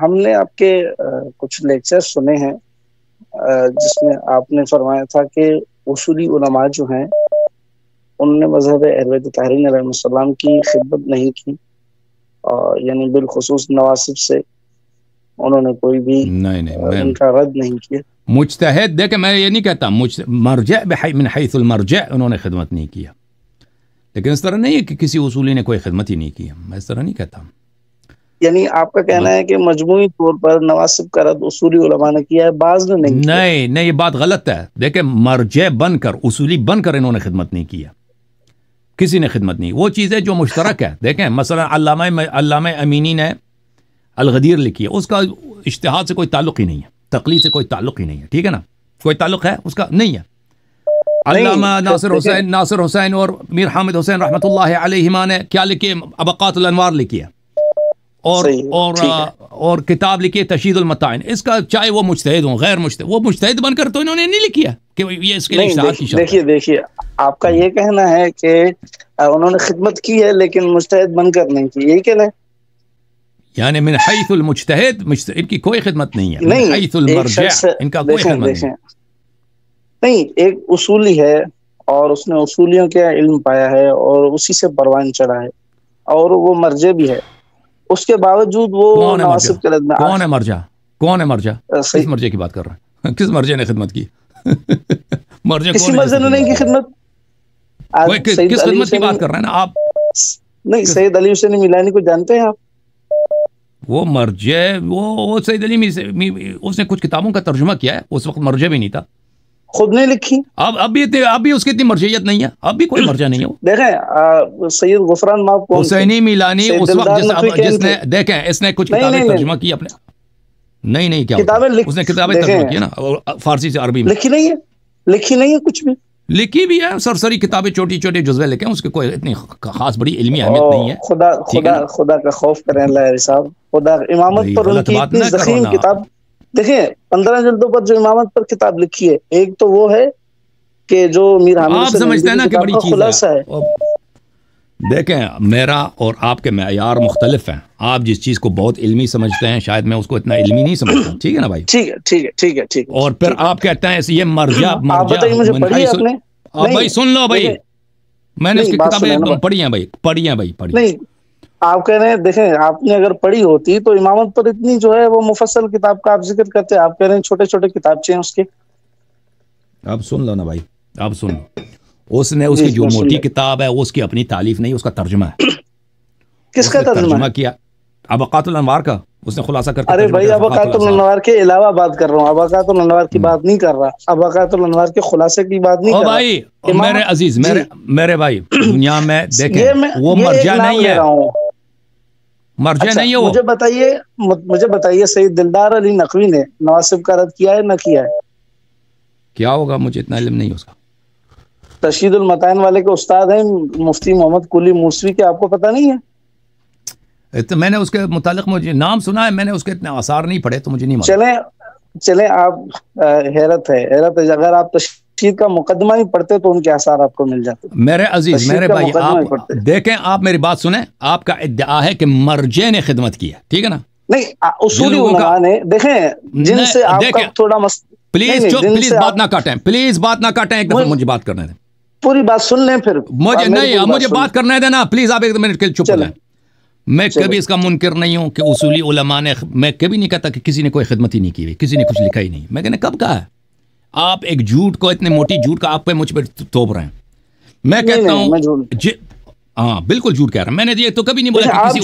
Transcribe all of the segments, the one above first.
ہم نے آپ کے کچھ لیکچر سنے ہیں جس میں آپ نے فرمایا تھا کہ اصولی علماء جو ہیں انہوں نے مذہب اہل بیت طاہرین علیہ السلام کی خدمت نہیں کی، اور یعنی بالخصوص نواسب سے انہوں نے کوئی بھی نہیں ان کا رد نہیں کیا۔ مجتہد دیکھیں، میں یہ نہیں کہتا مرجع من حیث المرجع انہوں نے خدمت نہیں کیا، لیکن اس طرح نہیں ہے کہ کسی اصولی نے کوئی خدمت ہی نہیں کی، میں اس طرح نہیں کہتا۔ یعنی آپ کا کہنا ہے کہ مجموعی طور پر نواسب کا رد اصولی علماء نے کیا ہے، بعض نے نہیں کیا؟ نہیں، یہ بات غلط ہے۔ دیکھیں، مرجع بن کر، اصولی بن کر انہوں نے خدمت نہیں کیا، کسی نے خدمت نہیں۔ وہ چیزیں جو مشترک ہے، دیکھیں مثلا علامہ امینی نے الغدیر لکھی ہے، اس کا اجتہاد سے کوئی تعلق ہی نہیں ہے، تقلید سے کوئی تعلق ہی نہیں ہے، ٹھیک ہے نا؟ کوئی تعلق ہے اس کا؟ نہیں ہے۔ علامہ ناصر حسین اور میر حامد حسین رحمۃ اللہ علیہما نے کیا لکھی؟ ابقات الانوار لکھی ہے، اور کتاب لکھی ہے تشہید المتاعن۔ اس کا چاہے وہ مجتہد ہوں غیر مجتہد، وہ مجتہد بن کر تو انہوں نے نہیں لکھی ہے کہ یہ اس کے لیے اجتہاد کی شرط ہے۔ دیکھیے آپ کا یہ کہنا ہے کہ انہوں نے خدمت کی ہے لیکن مجتہد بن کر نہیں کی، یہی کہنا ہے؟ یعنی من حیث المجتہد ان کی کوئی خدمت نہیں ہے، من حیث المرجع ان کا کوئی خدمت نہیں۔ نہیں، ایک اصولی ہے اور اس نے اصولیوں کا علم پایا ہے اور اسی سے پروان چڑھا ہے، اور وہ مرجع بھی ہے، اس کے باوجود وہ نواسب کے رد میں کون ہے مرجع؟ کس مرجع کی بات کر رہا ہے؟ کس مرجع نے خدمت کی؟ مرجع کسی مرجع نے نہیں کی خدمت۔ کس خدمت کی بات کر رہے ہیں نا آپ؟ نہیں، سید علی حسین میلانی کو جانتے ہیں آپ؟ وہ مرجع، وہ سید علی اس نے کچھ کتابوں کا ترجمہ کیا ہے، اس وقت مرجع بھی نہیں تھا، خود نے لکھی۔ اب بھی اس کی اتنی مرجعیت نہیں ہے، اب بھی کوئی مرجع نہیں ہے۔ دیکھیں سید غفران ماں کون تھے؟ حسینی میلانی اس وقت جس نے، دیکھیں اس نے کچھ کتابیں ترجمہ کی اپنے، نہیں کیا اس نے کتابیں ترجمہ کی نا فارسی سے عربی میں، لکھی نہیں ہے کچھ بھی، لکھی بھی ہے سرسری کتابیں، چھوٹی جزوے لکھے ہیں، اس کے کوئی اتنی خاص بڑی علمی اہمیت نہیں ہے۔ خدا کا خوف کریں اللہ صاحب، خدا امامت پر ان کی اتنی ضخیم کتاب، دیکھیں 15 جلدوں پر جو امامت پر کتاب لکھی ہے، ایک تو وہ ہے کہ جو میر حامد آپ سمجھتے ہیں نا کہ بڑی چیز ہے۔ دیکھیں میرا اور آپ کے معیار مختلف ہیں، آپ جس چیز کو بہت علمی سمجھتے ہیں شاید میں اس کو اتنا علمی نہیں سمجھتا، ٹھیک ہے نا بھائی؟ ٹھیک ہے۔ اور پھر آپ کہتے ہیں یہ مرجع بھائی سن لو بھائی، میں نے اس کی کتابیں پڑھی ہیں بھائی۔ نہیں، آپ کہہ رہے ہیں، دیکھیں آپ نے اگر پڑھی ہوتی تو امامت پر اتنی جو ہے وہ مفصل کتاب کا آپ ذکر کرتے، آپ کہہ رہے ہیں چھوٹے کتابچے ہیں اس کے۔ آپ سن لو نا بھائی، آپ سن لو، اس نے اس کی جو موٹی کتاب ہے وہ اس کی اپنی تالیف نہیں، اس کا ترجمہ ہے۔ کس کا ترجمہ کیا؟ ابقات الانوار کا، اس نے خلاصہ کر کے۔ ارے بھائی ابقات الانوار کے علاوہ بات کر رہا ہوں، ابقات الانوار کی بات نہیں کر رہا، ابقات الانوار کے خلاصے کی بات نہیں کر رہا۔ بھائی میرے عزیز، میرے بھائی، دنیا میں دیکھیں وہ مرجع نہیں ہے، مرجع نہیں ہے وہ۔ مجھے بتائیے سید دلدار علی نقوی نے نواسب کا رد کیا ہے نہ کیا ہے؟ کیا ہوگا، مجھے اتنا علم نہیں اس کا۔ تشہید المتاعن والے کے استاد ہیں مفتی محمد قلی موسوی کے، آپ کو پتہ نہیں ہے؟ تو میں نے اس کے متعلق مجھے نام سنا ہے، میں نے اس کے اتنے آثار نہیں پڑھے تو مجھے نہیں معلوم۔ چلیں آپ حیرت ہے اگر آپ تشہید کا مقدمہ ہی پڑھتے تو ان کے آثار آپ کو مل جاتے۔ میرے عزیز، میرے بھائی، آپ دیکھیں، آپ میری بات سنیں، آپ کا ادعا ہے کہ مرجع نے خدمت کی ہے، ٹھیک ہے نا؟ نہیں، اصولی علماء نے، دیکھیں جن سے آپ کا تھوڑا پلیز بات نہ کاٹیں، ایک دفعہ مجھے بات کرنے دیں، پوری بات سن لیں، پھر مجھے بات کرنے دیں نا پلیز، آپ ایک منٹ کے لیے چپ ہو جائیں۔ میں کبھی اس کا منکر نہیں ہوں کہ اصولی علماء نے، میں کبھی نہیں کہتا کہ کسی نے کوئی خدمت ہی نہیں کی ہوئی، کسی نے کچھ لکھا ہی نہیں، میں کہنے کب کہا ہے؟ آپ ایک جھوٹ کو، اتنے موٹی جھوٹ کا آپ پہ مجھ پہ تھوپ رہے ہیں۔ میں کہتا ہوں ہاں بالکل جھوٹ کہہ رہا ہوں، میں نے یہ تو کبھی نہیں بولا کہ کسی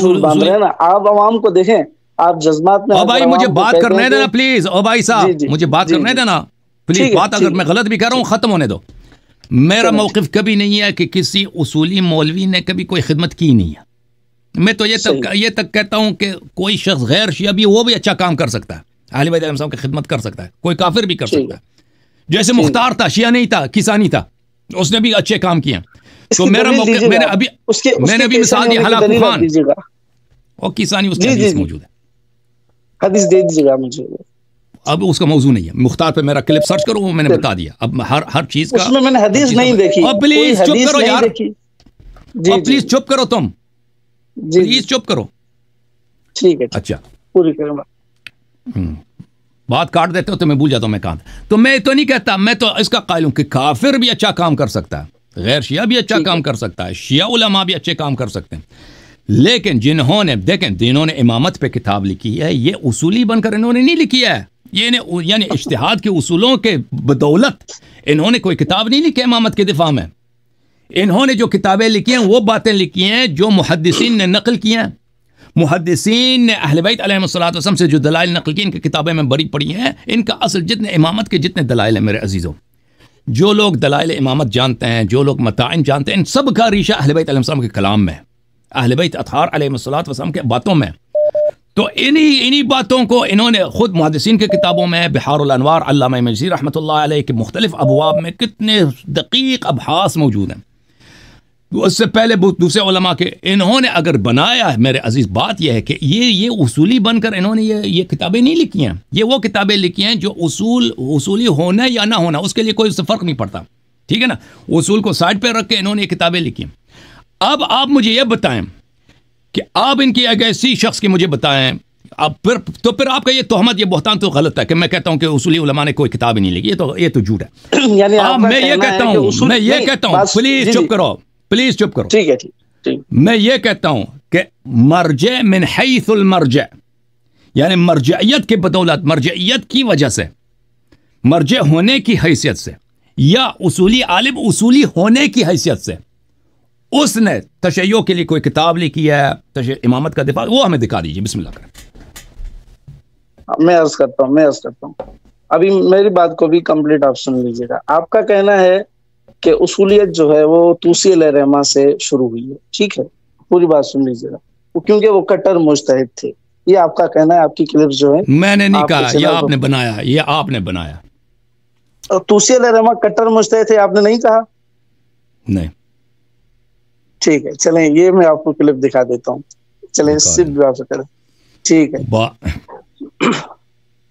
آپ عوام کو دیکھیں، آپ جذبات میں۔ او بھائی مجھے بات کرنے دینا پلیز، او بھائی صاحب مجھے بات کرنے دینا پلیز، بات اگر میں غلط بھی کہہ رہا ہوں ختم ہونے دو۔ میرا موقف کبھی نہیں ہے کہ کسی اصولی مولوی نے کبھی کوئی خدمت کی نہیں ہے۔ میں تو یہ تک کہتا ہوں کہ کوئی شخص غیر شیعہ بھی، وہ بھی اچھا کام کر سکتا ہے، اہل بیت علیہ السلام کی خدمت کر سکتا ہے، کوئی کافر بھی کر سکتا ہے۔ جیسے مختار تھا، شیعہ نہیں تھا، کسانی تھا، اس نے بھی اچھے کام کیے۔ تو میرا موقف، میں نے ابھی مثال دی ہلاکو خان اور کسانی، اس کی حدیث موجود ہے، حدیث دے دیجیے گا مجھے۔ اب اس کا موضوع نہیں ہے، مختار پہ میرا کلپ سرچ کرو، وہ میں نے بتا دیا۔ اب ہر چیز کا، اس میں نے حدیث نہیں دیکھی۔ پلیز چپ کرو یار، پلیز چپ کرو، تم پلیز چپ کرو۔ ٹھیک ہے، اچھا پوری کریں۔ بات کاٹ دیتے ہو تو میں بھول جاتا ہوں میں کہاں تھا. تو میں تو نہیں کہتا, میں تو اس کا قائل ہوں کہ کافر بھی اچھا کام کر سکتا ہے, غیر شیعہ بھی اچھا کام کر سکتا ہے, شیعہ علماء بھی اچھے کام کر سکتے ہیں, لیکن جنہوں نے دیکھیں جنہوں نے امامت پہ کتاب لکھی ہے یہ اصولی بن کر انہوں نے نہیں لکھی ہے, یعنی اجتہاد کے اصولوں کے بدولت انہوں نے کوئی کتاب نہیں لکھی امامت کے دفاع میں. انہوں نے جو کتابیں لکھی ہیں وہ باتیں لکھی ہیں جو محدثین نے نقل کی ہیں. محدثین نے اہل بیت علیہ الصلوۃ والسلام سے جو دلائل نقل کی ان کی کتابیں میں بڑی پڑھی ہیں. ان کا اصل جتنے امامت کے جتنے دلائل ہیں میرے عزیزوں, جو لوگ دلائل امامت جانتے ہیں, جو لوگ متاعن جانتے ہیں, ان سب کا ریشہ اہل بیت علیہ السلام کے کلام میں, اہل بیت اطہار علیہ الصلوۃ والسلام کے باتوں میں. تو انہی باتوں کو انہوں نے خود محدثین کے کتابوں میں, بحار الانوار علامہ مجلسی رحمۃ اللہ علیہ کے مختلف ابواب میں کتنے دقیق ابحاث موجود ہیں. اس سے پہلے دوسرے علماء کے انہوں نے اگر بنایا ہے میرے عزیز, بات یہ ہے کہ یہ اصولی بن کر انہوں نے یہ کتابیں نہیں لکھی ہیں. یہ وہ کتابیں لکھی ہیں جو اصولی ہونا یا نہ ہونا اس کے لیے کوئی فرق نہیں پڑتا, ٹھیک ہے نا. اصول کو سائڈ پہ رکھ کے انہوں نے یہ کتابیں لکھی ہیں. اب آپ مجھے یہ بتائیں کہ آپ ان کی ایک ایسی شخص کی مجھے بتائیں, اب پھر آپ کا یہ تہمت, یہ بہتان تو غلط ہے کہ میں کہتا ہوں کہ اصولی علماء نے کوئی کتاب ہی نہیں لکھی. یہ تو جھوٹ ہے. میں یہ کہتا ہوں پلیز چپ کرو, پلیز چپ کرو. ٹھیک ہے. میں یہ کہتا ہوں کہ مرجع من حیث المرجع, یعنی مرجعیت کے بدولت, مرجعیت کی وجہ سے, مرجع ہونے کی حیثیت سے, یا اصولی عالم اصولی ہونے کی حیثیت سے اس نے تشیع کے لیے کوئی کتاب لکھی ہے, امامت کا دفاع, وہ ہمیں دکھا دیجیے. بسم اللہ کریں. میں عرض کرتا ہوں ابھی میری بات کو بھی کمپلیٹ آپ سن لیجیے گا. آپ کا کہنا ہے کہ اصولیت جو ہے وہ طوسی علیہ الرحمہ سے شروع ہوئی ہے, ٹھیک ہے, پوری بات سن لیجیے گا, کیونکہ وہ کٹر مجتہد تھے. یہ آپ کا کہنا ہے, آپ کی کلپس جو ہے. میں نے نہیں کہا, یہ آپ نے بنایا, یہ آپ نے بنایا. طوسی علیہ الرحمہ کٹر مجتہد تھے, آپ نے نہیں کہا. نہیں, ٹھیک ہے, چلیں یہ میں آپ کو کلپ دکھا دیتا ہوں. چلیں صرف بھی آپ سے کریں, ٹھیک ہے.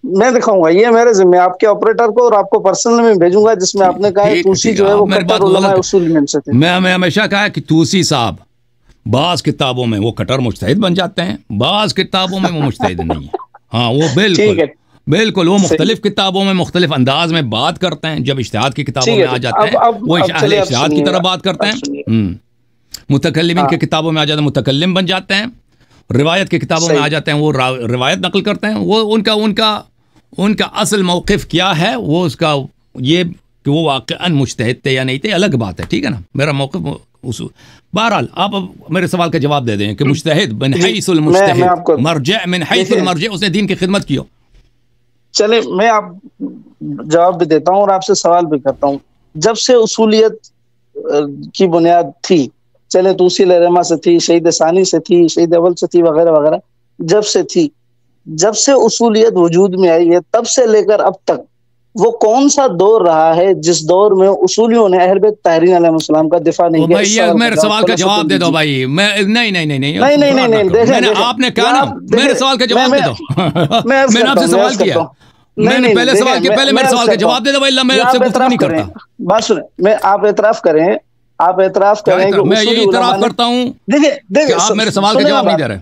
میں دکھاؤں گا, یہ میرے ذمہ, آپ کے آپریٹر کو اور آپ کو پرسنل میں بھیجوں گا, جس میں آپ نے کہا طوسی جو ہے وہ کٹر علماء اصول میں سے تھے. میں ہمیشہ کہا کہ طوسی صاحب بعض کتابوں میں وہ کٹر مجتہد بن جاتے ہیں, بعض کتابوں میں وہ مجتہد نہیں ہے. ہاں وہ بالکل وہ مختلف کتابوں میں مختلف انداز میں بات کرتے ہیں. جب اجتہاد کی کتابوں میں آ جاتے ہیں وہ اہل اجتہاد کی طرح بات کرتے ہیں. متکلمین کی کتابوں میں آ جاتے ہیں متکلم بن جاتے ہیں. روایت کی کتابوں میں آ جاتے ہیں وہ روایت نقل کرتے ہیں. وہ ان کا اصل موقف کیا ہے, وہ اس کا یہ کہ وہ واقعاً مجتہد تھے یا نہیں تھے الگ بات ہے, ٹھیک ہے نا. میرا موقف اصول. بہرحال آپ میرے سوال کا جواب دے دیں کہ مجتہد من حیث المجتہد, مرجع من حیث المرجع, اس نے دین کی خدمت کی ہو. چلے میں آپ جواب بھی دیتا ہوں اور آپ سے سوال بھی کرتا ہوں. جب سے اصولیت کی بنیاد تھی, چلے طوسی علیہ الرحمہ سے تھی, شہید ثانی سے تھی, شہید اول سے تھی, وغیرہ وغیرہ, جب سے تھی, جب سے اصولیت وجود میں آئی ہے تب سے لے کر اب تک وہ کون سا دور رہا ہے جس دور میں اصولیوں نے اہل بیت طاہرین علیہ السلام کا دفاع نہیں کیا؟ میرے سوال کا جواب دے دو بھائی. آپ نے کہا نا, میرے سوال کا جواب دے دو. میں نے آپ سے سوال کیا, میں نے پہلے سوال کیا, پہلے میرے سوال کا جواب دے دو بھائی. میں آپ سے گفتگو نہیں کرتا. بات سنیں, میں آپ اعتراف کریں, میں یہ اعتراف کرتا ہوں کہ آپ میرے سوال کا جواب نہیں دے رہے.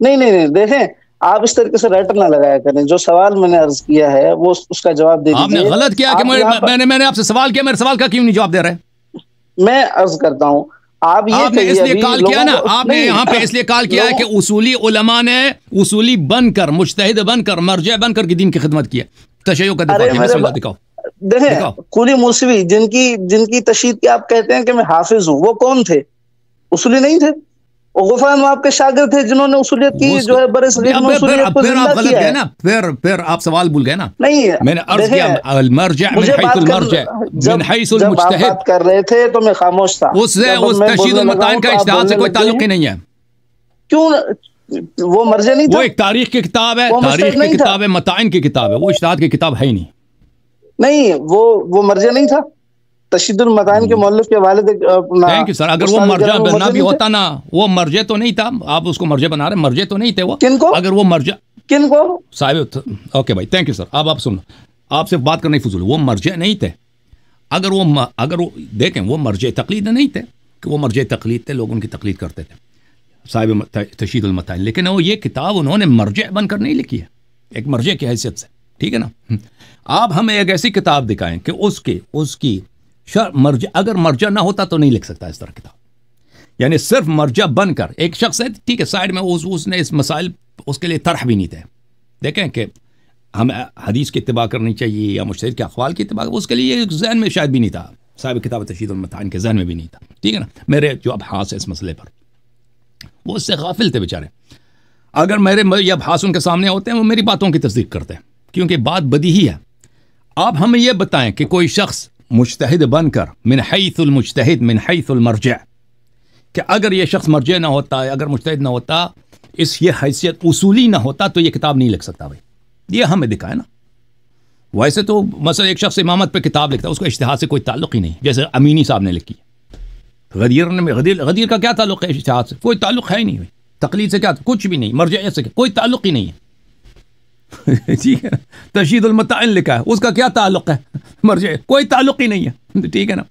نہیں دیکھیں, آپ اس طریقے سے ریٹر نہ لگایا کریں. جو سوال میں نے عرض کیا ہے وہ اس کا جواب دے دیجیے. آپ نے غلط کیا کہ میں نے آپ سے سوال کیا, میرے سوال کا کیوں نہیں جواب دے رہے؟ میں عرض کرتا ہوں, آپ نے اس لیے کال کیا نا, آپ نے یہاں پہ اس لیے کال کیا ہے کہ اصولی علماء نے اصولی بن کر, مجتہد بن کر, مرجع بن کر کی دین کی خدمت کی ہے. تشیع کا دفاع دکھاؤ. دیکھیں قلی موسوی جن کی تشہیر کی آپ کہتے ہیں کہ میں حافظ ہوں, وہ کون تھے؟ اصولی نہیں تھے. غفران آپ کے شاگرد تھے جنہوں نے اصولیت کی جو ہے برے صغیر میں اصولیت کو زندہ کیا ہے. پھر آپ سوال بھول گئے نا. نہیں, میں نے عرض کیا المرجع من حیث المرجع من حیث المجتہد. جب بات کر رہے تھے تو میں خاموش تھا. اس تشہیر المتاعن کا اجتہاد سے کوئی تعلق ہی نہیں ہے. کیوں؟ وہ مرجع نہیں تھا. وہ ایک تاریخ کی کتاب ہے, تاریخ کی کتاب ہے, متاعن کی کتاب ہے, وہ اجتہاد کی کتاب ہے ہی نہیں. نہیں, وہ مرجع نہیں تھا. تشہیر المتاعن کے مؤلف کے والد. Thank you sir. اگر وہ مرجع بننا بھی ہوتا نا, وہ مرجع تو نہیں تھا. آپ اس کو مرجع بنا رہے, مرجع تو نہیں تھے وہ. کن کو؟ اگر وہ مرجع کن کو صاحب. اوکے بھائی, تھینک یو سر. آپ سنو, آپ سے بات کرنا ہی فضول. وہ مرجع نہیں تھے. اگر وہ دیکھیں, وہ مرجع تقلید نہیں تھے کہ وہ مرجع تقلید تھے, لوگ ان کی تقلید کرتے تھے, صاحب تشہیر المتاعن. لیکن وہ یہ کتاب انہوں نے مرجع بن کر نہیں لکھی ہے, ایک مرجع کی حیثیت سے، ٹھیک ہے نا. آپ ہمیں ایک ایسی کتاب دکھائیں کہ اس کی مرجع، اگر مرجع نہ ہوتا تو نہیں لکھ سکتا اس طرح کتاب. یعنی صرف مرجع بن کر ایک شخص ہے، ٹھیک ہے، سائڈ میں اس نے اس مسائل اس کے لیے طرح بھی نہیں تھے. دیکھیں کہ ہمیں حدیث کی اتباع کرنی چاہیے یا مجتہد کے اقوال کی اتباع، اس کے لیے ذہن میں شاید بھی نہیں تھا، صاحب کتاب تشہیر المتعین کے ذہن میں بھی نہیں تھا، ٹھیک ہے نا. میرے جو ابحاث ہے اس مسئلے پر وہ اس سے غافل تھے بیچارے. اگر میرے یہ ابحاث ان کے سامنے ہوتے ہیں وہ میری باتوں کی تصدیق کرتے ہیں، کیونکہ بات بدیہی ہے. آپ ہمیں یہ بتائیں کہ کوئی شخص مجتہد بن کر من حیث المجتہد من حیث المرجع، کہ اگر یہ شخص مرجع نہ ہوتا، اگر مجتہد نہ ہوتا، اس یہ حیثیت اصولی نہ ہوتا تو یہ کتاب نہیں لکھ سکتا. بھائی یہ ہمیں دکھائے نا. ویسے تو مثلا ایک شخص امامت پہ کتاب لکھتا ہے، اس کو اجتہاد سے کوئی تعلق ہی نہیں، جیسے امینی صاحب نے لکھی. غدیر کا کیا تعلق ہے اجتہاد سے؟ کوئی تعلق ہے ہی نہیں. تقلید سے کیا؟ کچھ بھی نہیں. مرجعیت سے کوئی تعلق ہی نہیں ہے. ٹھیک ہے. تشہیر المتعین لکھا ہے، اس کا کیا تعلق ہے؟ مرجع کوئی تعلق ہی نہیں ہے. ٹھیک ہے نا.